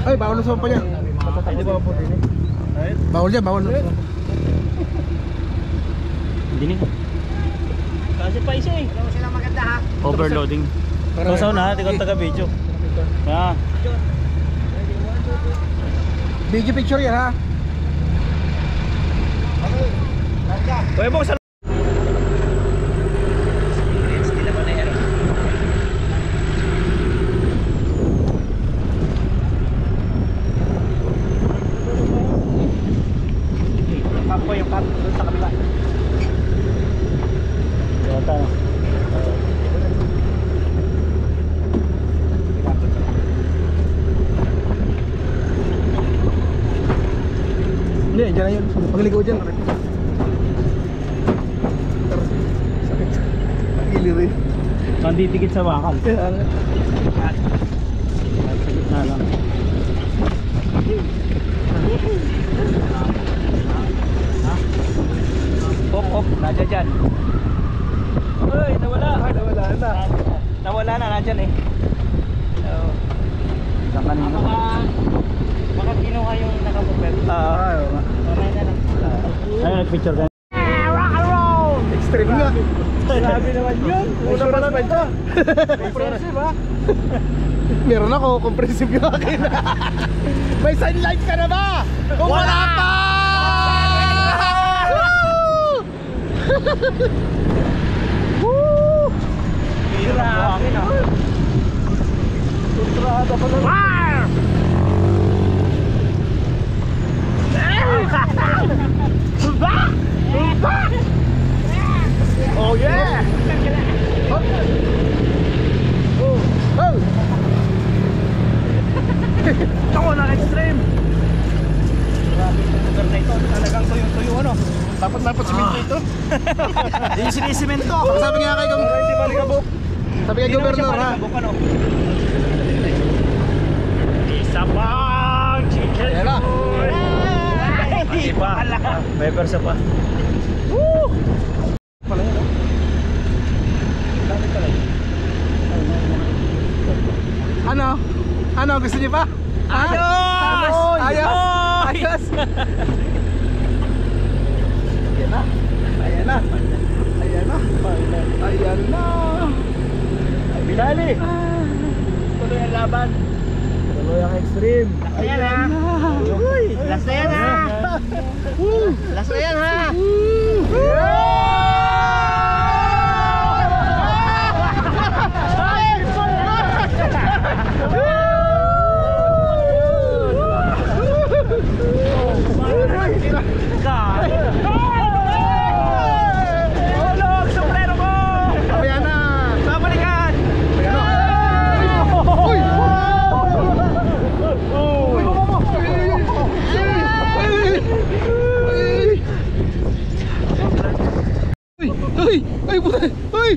Ay, bawal na sumpa yan. Hindi ba po din eh? Bawal dyan, bawal. Hindi ni. Kasi pa isa eh. Ano sila maganda ha? Overloading. Tusaw na, di ko taga-video. Yan. Video picture yan ha. Uy, bong sa Yung cup doon sa kabila. Yata. Hindi, dyan na yun. Pagligaw dyan. Sakit. Gili rin. Nandidikit sa bakal. Kaya nga. Sa gitna lang. Hop, nadya dyan. Uy, nawala. Nawala na. Nawala na, nadyan eh. Sa kanina. Baka kinuha yung nakapupel. Ayaw nga. Mamay na lang. Ay, nagpicture ka. Rock and roll! Extreme nga. Grabe naman yun. Una pa naman ito. Comprehensive ha? Meron ako, comprehensive yung akin. May sunlight ka na ba? Kung wala pa! Woo! Grabe na. Tutrada pa na. Fire! Oh yeah! Oh! Oh! Ako na extreme. Grabe yung lugar na ito. Talagang tuyong-tuyo ano. Dapat simento ito. Yung sinisimento. Sabi nga kay Hindi malikabok. Sabi kay Governor ha. Ano? Isa pang chicken. Ayan na. Hindi pa. May persa pa. Woo! Pala yan, oh. Dami pala yun. Ano? Ano? Gusto niyo pa? Ayos! Ayos! Ayos! Ayan na. Ayan na. Ayan na. Ayan na. Binali. Tuloy ang laban. Tuloy ang extreme. Ayan ha. Last na yan ha. Last na yan ha. Olog! Sombrero ko! Ayan na. Babalikan! Ayan na. Uy! Uy! Uy! Uy! Uy! Uy!